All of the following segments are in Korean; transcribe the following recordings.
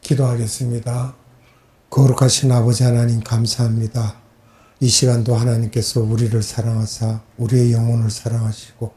기도하겠습니다. 거룩하신 아버지 하나님 감사합니다. 이 시간도 하나님께서 우리를 사랑하사 우리의 영혼을 사랑하시고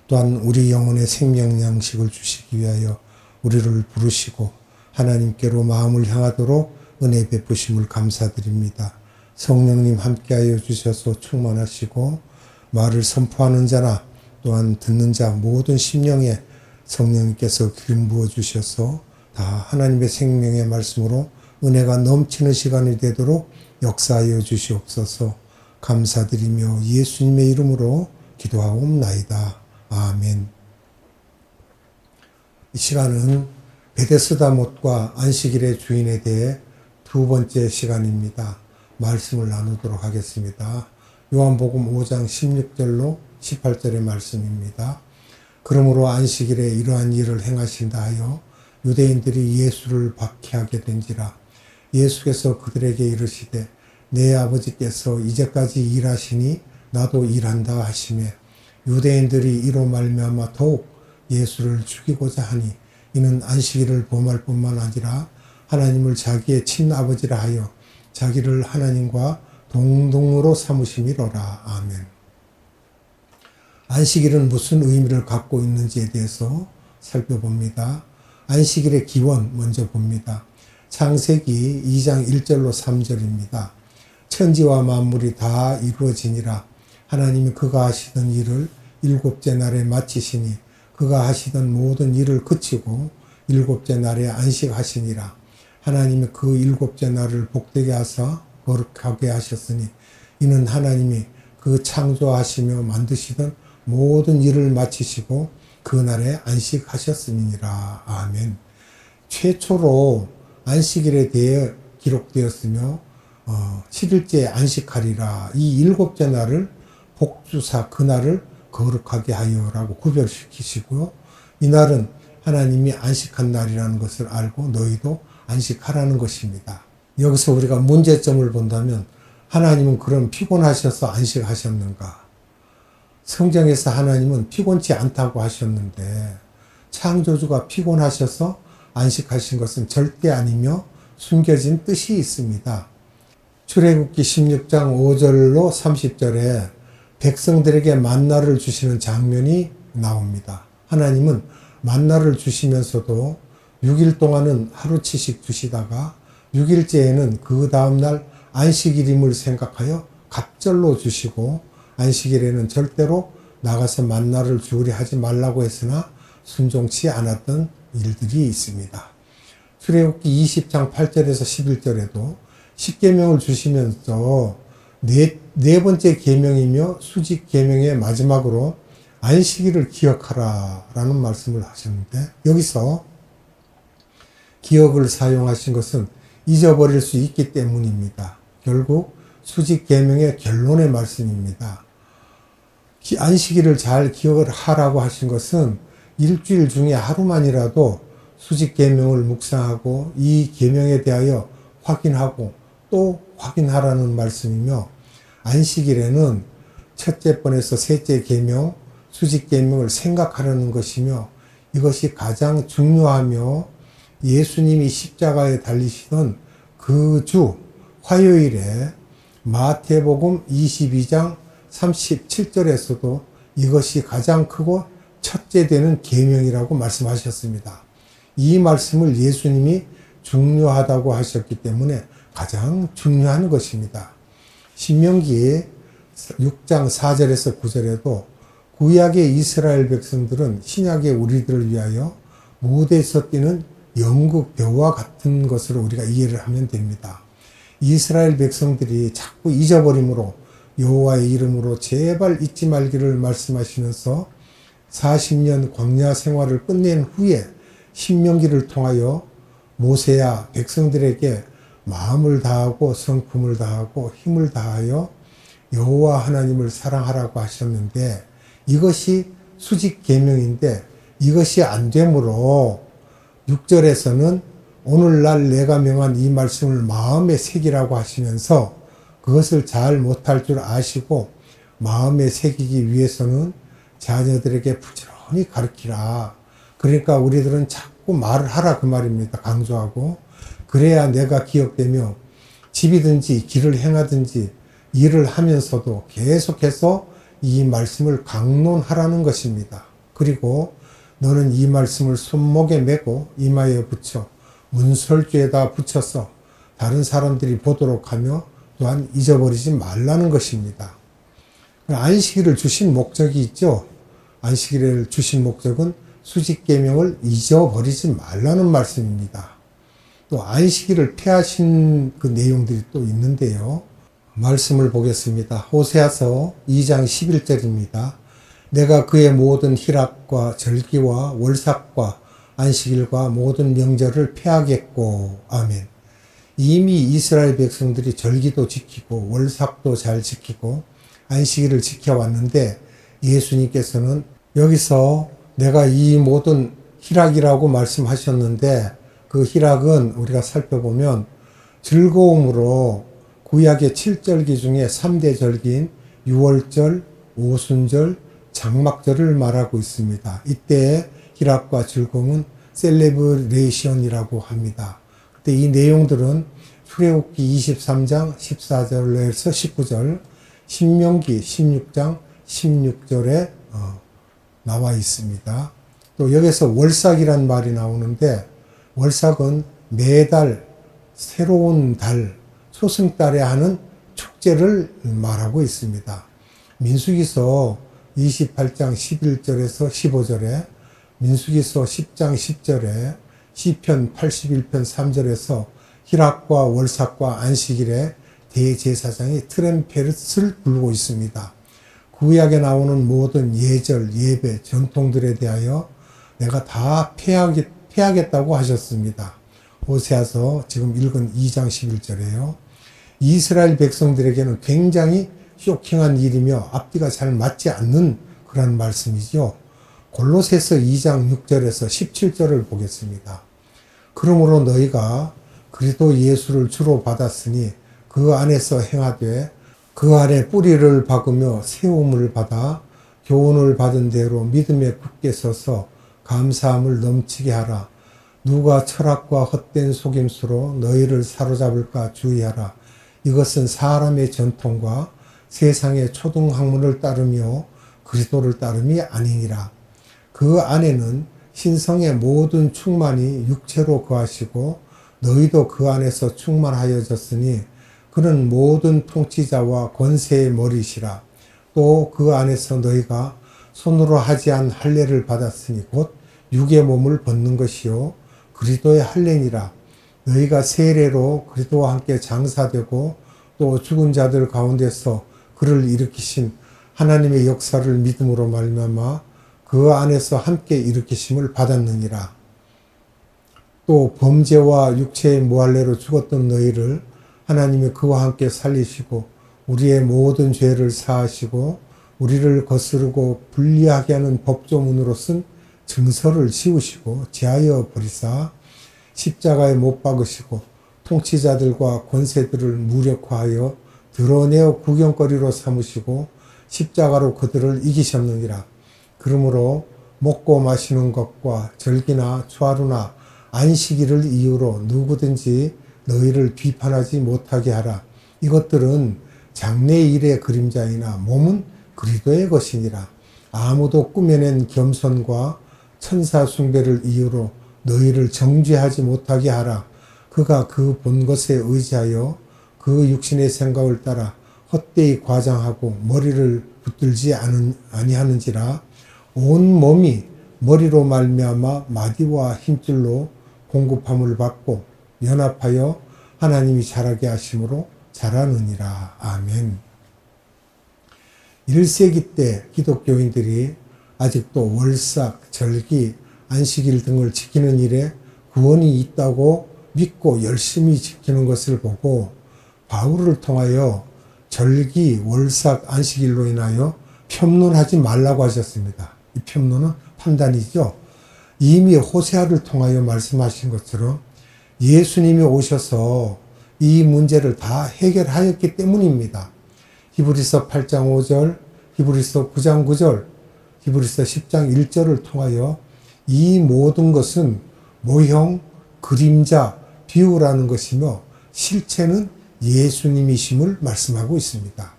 또한 우리 영혼의 생명 양식을 주시기 위하여 우리를 부르시고 하나님께로 마음을 향하도록 은혜 베푸심을 감사드립니다. 성령님 함께하여 주셔서 충만하시고 말을 선포하는 자나 또한 듣는 자 모든 심령에 성령님께서 기름 부어 주셔서 다 하나님의 생명의 말씀으로 은혜가 넘치는 시간이 되도록 역사하여 주시옵소서. 감사드리며 예수님의 이름으로 기도하옵나이다. 아멘. 이 시간은 베데스다 못과 안식일의 주인에 대해 두 번째 시간입니다. 말씀을 나누도록 하겠습니다. 요한복음 5장 16절로 18절의 말씀입니다. 그러므로 안식일에 이러한 일을 행하신다 하여 유대인들이 예수를 박해하게 된지라. 예수께서 그들에게 이르시되 내 아버지께서 이제까지 일하시니 나도 일한다 하시매 유대인들이 이로 말미암아 더욱 예수를 죽이고자 하니 이는 안식일을 범할 뿐만 아니라 하나님을 자기의 친아버지라 하여 자기를 하나님과 동등으로 삼으심이로라. 아멘. 안식일은 무슨 의미를 갖고 있는지에 대해서 살펴봅니다. 안식일의 기원 먼저 봅니다. 창세기 2장 1절로 3절입니다. 천지와 만물이 다 이루어지니라. 하나님이 그가 하시던 일을 일곱째 날에 마치시니 그가 하시던 모든 일을 그치고 일곱째 날에 안식하시니라. 하나님이 그 일곱째 날을 복되게 하사 거룩하게 하셨으니 이는 하나님이 그 창조하시며 만드시던 모든 일을 마치시고 그 날에 안식하셨음이니라. 아멘. 최초로 안식일에 대해 기록되었으며 7일째 안식하리라. 이 일곱째 날을 복주사 그날을 거룩하게 하여라고 구별시키시고요. 이 날은 하나님이 안식한 날이라는 것을 알고 너희도 안식하라는 것입니다. 여기서 우리가 문제점을 본다면 하나님은 그럼 피곤하셔서 안식하셨는가? 성경에서 하나님은 피곤치 않다고 하셨는데 창조주가 피곤하셔서 안식하신 것은 절대 아니며 숨겨진 뜻이 있습니다. 출애굽기 16장 5절로 30절에 백성들에게 만나를 주시는 장면이 나옵니다. 하나님은 만나를 주시면서도 6일 동안은 하루치씩 주시다가 6일째에는 그 다음날 안식일임을 생각하여 갑절로 주시고 안식일에는 절대로 나가서 만나를 주우려 하지 말라고 했으나 순종치 않았던 일들이 있습니다. 출애굽기 20장 8절에서 11절에도 십계명을 주시면서 네 번째 계명이며 수직 계명의 마지막으로 안식일을 기억하라 라는 말씀을 하셨는데 여기서 기억을 사용하신 것은 잊어버릴 수 있기 때문입니다. 결국 수직 계명의 결론의 말씀입니다. 안식일을 잘 기억을 하라고 하신 것은 일주일 중에 하루만이라도 수직 계명을 묵상하고 이 계명에 대하여 확인하고 또 확인하라는 말씀이며 안식일에는 첫째 번에서 셋째 계명, 수직 계명을 생각하라는 것이며 이것이 가장 중요하며 예수님이 십자가에 달리시던 그 주 화요일에 마태복음 22장 37절에서도 이것이 가장 크고 첫째 되는 계명이라고 말씀하셨습니다. 이 말씀을 예수님이 중요하다고 하셨기 때문에 가장 중요한 것입니다. 신명기 6장 4절에서 9절에도 구약의 이스라엘 백성들은 신약의 우리들을 위하여 무대에서 뛰는 연극배우와 같은 것으로 우리가 이해를 하면 됩니다. 이스라엘 백성들이 자꾸 잊어버림으로 여호와의 이름으로 제발 잊지 말기를 말씀하시면서 40년 광야 생활을 끝낸 후에 신명기를 통하여 모세야 백성들에게 마음을 다하고 성품을 다하고 힘을 다하여 여호와 하나님을 사랑하라고 하셨는데 이것이 수직 계명인데 이것이 안 되므로 6절에서는 오늘날 내가 명한 이 말씀을 마음에 새기라고 하시면서 그것을 잘 못할 줄 아시고 마음에 새기기 위해서는 자녀들에게 부지런히 가르치라. 그러니까 우리들은 자꾸 꼭 말을 하라 그 말입니다. 강조하고. 그래야 내가 기억되며 집이든지 길을 행하든지 일을 하면서도 계속해서 이 말씀을 강론하라는 것입니다. 그리고 너는 이 말씀을 손목에 메고 이마에 붙여 문설주에다 붙여서 다른 사람들이 보도록 하며 또한 잊어버리지 말라는 것입니다. 안식일을 주신 목적이 있죠. 안식일을 주신 목적은 수직계명을 잊어버리지 말라는 말씀입니다. 또 안식일을 폐하신 그 내용들이 또 있는데요. 말씀을 보겠습니다. 호세아서 2장 11절입니다. 내가 그의 모든 희락과 절기와 월삭과 안식일과 모든 명절을 폐하겠고. 아멘. 이미 이스라엘 백성들이 절기도 지키고 월삭도 잘 지키고 안식일을 지켜왔는데 예수님께서는 여기서 내가 이 모든 희락이라고 말씀하셨는데 그 희락은 우리가 살펴보면 즐거움으로 구약의 7절기 중에 3대 절기인 유월절, 오순절, 장막절을 말하고 있습니다. 이때의 희락과 즐거움은 셀레브레이션이라고 합니다. 그때 이 내용들은 출애굽기 23장 14절에서 19절, 신명기 16장 16절에 나와 있습니다. 또 여기서 월삭이란 말이 나오는데 월삭은 매달 새로운 달, 소승달에 하는 축제를 말하고 있습니다. 민수기서 28장 11절에서 15절에, 민수기서 10장 10절에, 시편 81편 3절에서 희락과 월삭과 안식일에 대제사장이 트럼펫을 불고 있습니다. 구약에 나오는 모든 예절, 예배, 전통들에 대하여 내가 다 폐하겠다고 하셨습니다. 호세아서 지금 읽은 2장 11절에요. 이스라엘 백성들에게는 굉장히 쇼킹한 일이며 앞뒤가 잘 맞지 않는 그런 말씀이죠. 골로새서 2장 6절에서 17절을 보겠습니다. 그러므로 너희가 그리스도 예수를 주로 받았으니 그 안에서 행하되 그 안에 뿌리를 박으며 세움을 받아 교훈을 받은 대로 믿음에 굳게 서서 감사함을 넘치게 하라. 누가 철학과 헛된 속임수로 너희를 사로잡을까 주의하라. 이것은 사람의 전통과 세상의 초등학문을 따르며 그리스도를 따름이 아니니라. 그 안에는 신성의 모든 충만이 육체로 거하시고 너희도 그 안에서 충만하여졌으니 그는 모든 통치자와 권세의 머리시라. 또 그 안에서 너희가 손으로 하지 않은 할례를 받았으니 곧 육의 몸을 벗는 것이요 그리스도의 할례니라. 너희가 세례로 그리스도와 함께 장사되고 또 죽은 자들 가운데서 그를 일으키신 하나님의 역사를 믿음으로 말미암아 그 안에서 함께 일으키심을 받았느니라. 또 범죄와 육체의 무할례로 죽었던 너희를 하나님이 그와 함께 살리시고 우리의 모든 죄를 사하시고 우리를 거스르고 불리하게 하는 법조문으로 쓴 증서를 지우시고 제하여 버리사 십자가에 못 박으시고 통치자들과 권세들을 무력화하여 드러내어 구경거리로 삼으시고 십자가로 그들을 이기셨느니라. 그러므로 먹고 마시는 것과 절기나 초하루나 안식일을 이유로 누구든지 너희를 비판하지 못하게 하라. 이것들은 장래일의 그림자이나 몸은 그리스도의 것이니라. 아무도 꾸며낸 겸손과 천사 숭배를 이유로 너희를 정죄하지 못하게 하라. 그가 그 본 것에 의지하여 그 육신의 생각을 따라 헛되이 과장하고 머리를 붙들지 아니하는지라. 온 몸이 머리로 말미암아 마디와 힘줄로 공급함을 받고 연합하여 하나님이 자라게 하심으로 자라느니라. 아멘. 1세기 때 기독교인들이 아직도 월삭, 절기, 안식일 등을 지키는 일에 구원이 있다고 믿고 열심히 지키는 것을 보고 바울을 통하여 절기, 월삭, 안식일로 인하여 편론하지 말라고 하셨습니다. 이 편론은 판단이죠. 이미 호세아를 통하여 말씀하신 것처럼 예수님이 오셔서 이 문제를 다 해결하였기 때문입니다. 히브리서 8장 5절, 히브리서 9장 9절, 히브리서 10장 1절을 통하여 이 모든 것은 모형, 그림자, 비유라는 것이며 실체는 예수님이심을 말씀하고 있습니다.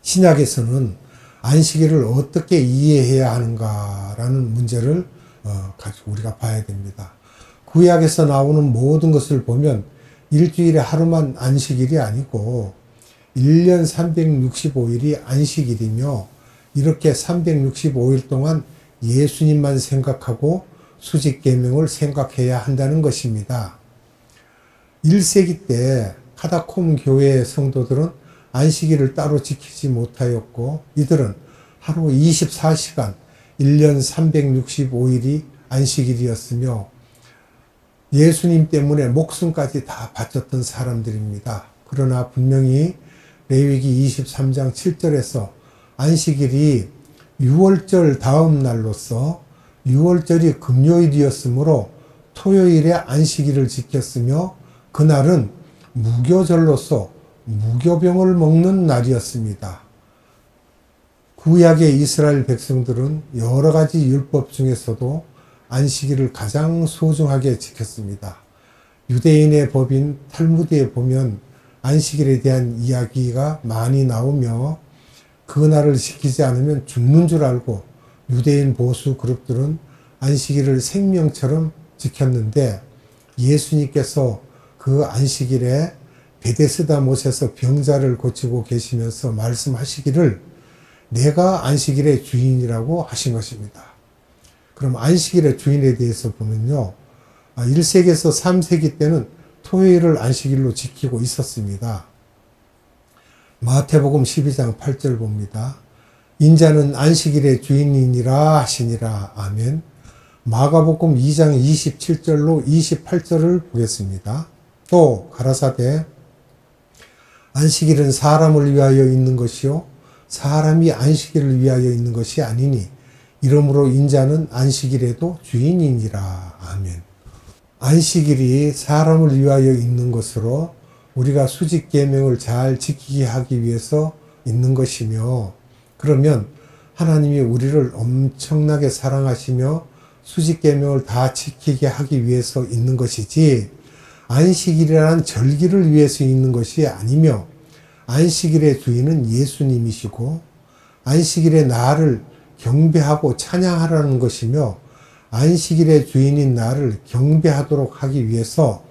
신약에서는 안식일을 어떻게 이해해야 하는가라는 문제를 가지고 우리가 봐야 됩니다. 구약에서 나오는 모든 것을 보면 일주일에 하루만 안식일이 아니고 1년 365일이 안식일이며 이렇게 365일 동안 예수님만 생각하고 수직계명을 생각해야 한다는 것입니다. 1세기 때 카다콤 교회의 성도들은 안식일을 따로 지키지 못하였고 이들은 하루 24시간 1년 365일이 안식일이었으며 예수님 때문에 목숨까지 다 바쳤던 사람들입니다. 그러나 분명히 레위기 23장 7절에서 안식일이 6월절 다음 날로서 6월절이 금요일이었으므로 토요일에 안식일을 지켰으며 그날은 무교절로서 무교병을 먹는 날이었습니다. 구약의 이스라엘 백성들은 여러 가지 율법 중에서도 안식일을 가장 소중하게 지켰습니다. 유대인의 법인 탈무드에 보면 안식일에 대한 이야기가 많이 나오며 그날을 지키지 않으면 죽는 줄 알고 유대인 보수 그룹들은 안식일을 생명처럼 지켰는데 예수님께서 그 안식일에 베데스다 못에서 병자를 고치고 계시면서 말씀하시기를 내가 안식일의 주인이라고 하신 것입니다. 그럼 안식일의 주인에 대해서 보면요. 1세기에서 3세기 때는 토요일을 안식일로 지키고 있었습니다. 마태복음 12장 8절 봅니다. 인자는 안식일의 주인이니라 하시니라. 아멘. 마가복음 2장 27절로 28절을 보겠습니다. 또 가라사대 안식일은 사람을 위하여 있는 것이요 사람이 안식일을 위하여 있는 것이 아니니 이러므로 인자는 안식일에도 주인이니라. 아멘. 안식일이 사람을 위하여 있는 것으로 우리가 수직계명을 잘 지키게 하기 위해서 있는 것이며 그러면 하나님이 우리를 엄청나게 사랑하시며 수직계명을 다 지키게 하기 위해서 있는 것이지 안식일이라는 절기를 위해서 있는 것이 아니며 안식일의 주인은 예수님이시고 안식일의 나를 경배하고 찬양하라는 것이며 안식일의 주인인 나를 경배하도록 하기 위해서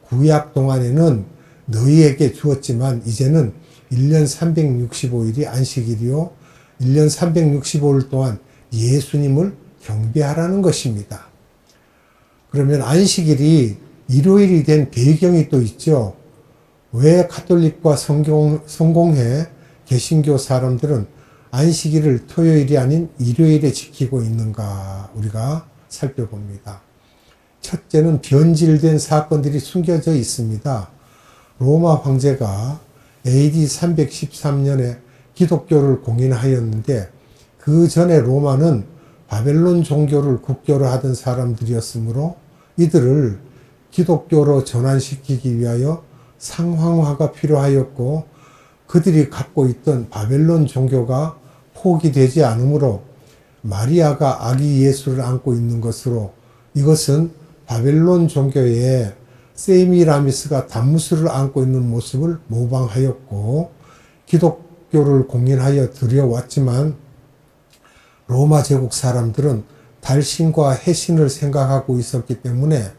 구약 동안에는 너희에게 주었지만 이제는 1년 365일이 안식일이요 1년 365일 동안 예수님을 경배하라는 것입니다. 그러면 안식일이 일요일이 된 배경이 또 있죠. 왜 가톨릭과 성공회 개신교 사람들은 안식일을 토요일이 아닌 일요일에 지키고 있는가 우리가 살펴봅니다. 첫째는 변질된 사건들이 숨겨져 있습니다. 로마 황제가 AD 313년에 기독교를 공인하였는데 그 전에 로마는 바벨론 종교를 국교로 하던 사람들이었으므로 이들을 기독교로 전환시키기 위하여 상황화가 필요하였고 그들이 갖고 있던 바벨론 종교가 포기되지 않으므로 마리아가 아기 예수를 안고 있는 것으로 이것은 바벨론 종교의 세미라미스가 단무스를 안고 있는 모습을 모방하였고 기독교를 공인하여 들여왔지만 로마 제국 사람들은 달신과 해신을 생각하고 있었기 때문에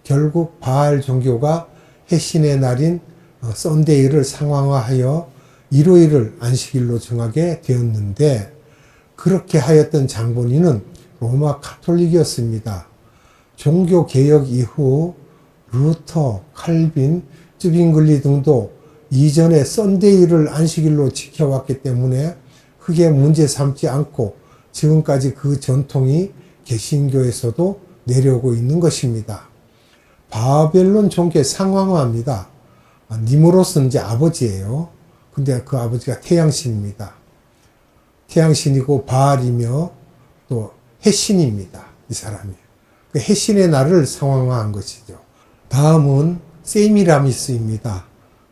결국 바알 종교가 해신의 날인 썬데이를 상황화하여 일요일을 안식일로 정하게 되었는데 그렇게 하였던 장본인은 로마 카톨릭이었습니다. 종교개혁 이후 루터, 칼빈, 쯔빙글리 등도 이전에 썬데이를 안식일로 지켜왔기 때문에 크게 문제 삼지 않고 지금까지 그 전통이 개신교에서도 내려오고 있는 것입니다. 바벨론 종교의 상황화입니다. 니무롯은 이제 아버지예요. 근데 그 아버지가 태양신입니다. 태양신이고 바알이며 또 해신입니다. 이 사람이. 그 해신의 날을 상황화한 것이죠. 다음은 세미라미스입니다.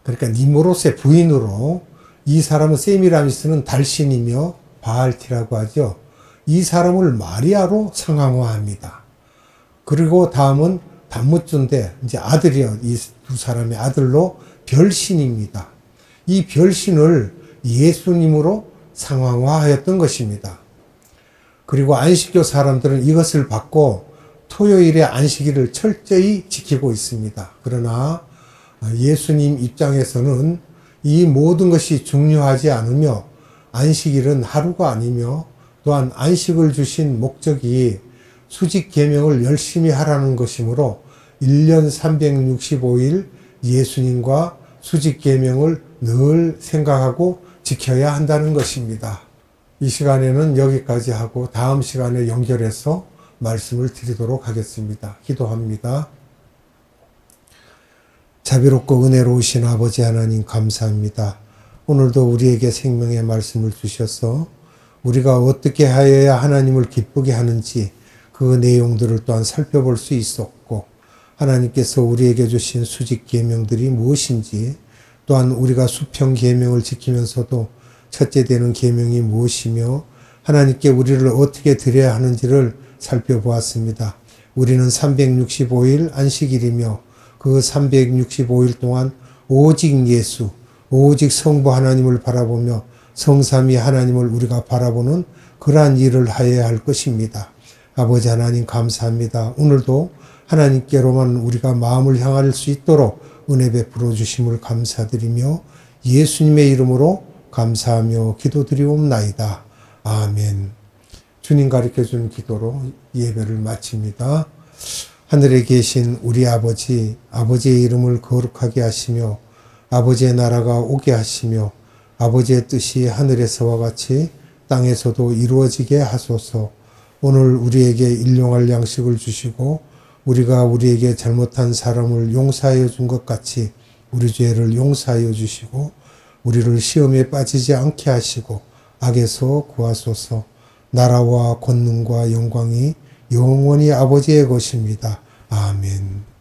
그러니까 니무롯의 부인으로 이 사람은 세미라미스는 달신이며 바알티라고 하죠. 이 사람을 마리아로 상황화합니다. 그리고 다음은 단무주인데 이제 아들이요. 이 두 사람의 아들로 별신입니다. 이 별신을 예수님으로 상황화하였던 것입니다. 그리고 안식교 사람들은 이것을 받고 토요일의 안식일을 철저히 지키고 있습니다. 그러나 예수님 입장에서는 이 모든 것이 중요하지 않으며 안식일은 하루가 아니며 또한 안식을 주신 목적이 수직 계명을 열심히 하라는 것이므로 1년 365일 예수님과 수직 계명을 늘 생각하고 지켜야 한다는 것입니다. 이 시간에는 여기까지 하고 다음 시간에 연결해서 말씀을 드리도록 하겠습니다. 기도합니다. 자비롭고 은혜로우신 아버지 하나님 감사합니다. 오늘도 우리에게 생명의 말씀을 주셔서 우리가 어떻게 하여야 하나님을 기쁘게 하는지 그 내용들을 또한 살펴볼 수 있었고 하나님께서 우리에게 주신 수직 계명들이 무엇인지 또한 우리가 수평 계명을 지키면서도 첫째 되는 계명이 무엇이며 하나님께 우리를 어떻게 드려야 하는지를 살펴보았습니다. 우리는 365일 안식일이며 그 365일 동안 오직 예수, 오직 성부 하나님을 바라보며 성삼위 하나님을 우리가 바라보는 그러한 일을 하여야 할 것입니다. 아버지 하나님 감사합니다. 오늘도 하나님께로만 우리가 마음을 향할 수 있도록 은혜 베풀어 주심을 감사드리며 예수님의 이름으로 감사하며 기도드리옵나이다. 아멘. 주님 가르쳐준 기도로 예배를 마칩니다. 하늘에 계신 우리 아버지, 아버지의 이름을 거룩하게 하시며 아버지의 나라가 오게 하시며 아버지의 뜻이 하늘에서와 같이 땅에서도 이루어지게 하소서. 오늘 우리에게 일용할 양식을 주시고 우리가 우리에게 잘못한 사람을 용서하여 준 것 같이 우리 죄를 용서하여 주시고 우리를 시험에 빠지지 않게 하시고 악에서 구하소서. 나라와 권능과 영광이 영원히 아버지의 것입니다. 아멘.